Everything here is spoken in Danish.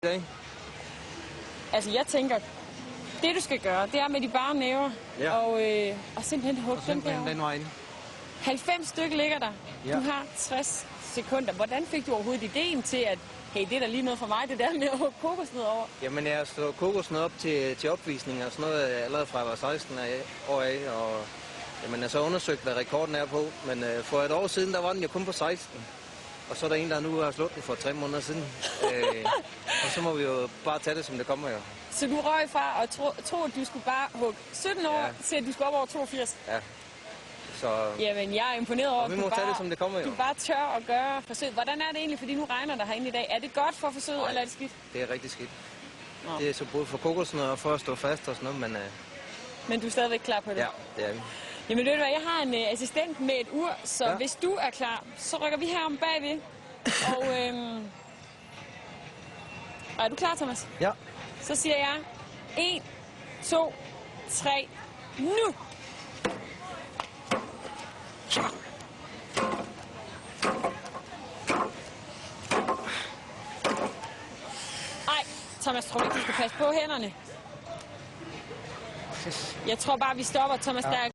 dag? Altså, jeg tænker, det du skal gøre, det er med de bare næver, og simpelthen hugge dem derovre. Den vejen. 90 stykker ligger der. Ja. Du har 60 sekunder. Hvordan fik du overhovedet idéen til, at hey, det er da lige noget for mig, det der med at hugge kokosnød over? Jamen, jeg har stået kokosnød op til opvisning og sådan noget allerede fra jeg var 16 år af, og jamen, jeg har så undersøgt, hvad rekorden er på, men for et år siden, der var den jo kun på 16. Og så er der en, der nu har slået den for 3 måneder siden. Og så må vi jo bare tage det, som det kommer jo. Så du røg fra at tro, at du skulle bare hugge 17 år, til at du skulle op over 82? Ja. Så... Jamen, jeg er imponeret over, at vi må tage det, som det kommer jo. Du bare tør at gøre forsøget. Hvordan er det egentlig, fordi nu regner der herinde i dag? Er det godt for forsøget, eller er det skidt? Det er rigtig skidt. Nå. Det er så både for kokosnød og for at stå fast og sådan noget, men... Men du er stadigvæk klar på det? Ja, det er vi. Jamen ved du hvad, jeg har en assistent med et ur, så hvis du er klar, så rykker vi herom bagved. Og er du klar, Thomas? Ja. Så siger jeg 1, 2, 3, nu! Ej, Thomas, tror du ikke, du skal passe på hænderne? Jeg tror bare, vi stopper, Thomas. Der er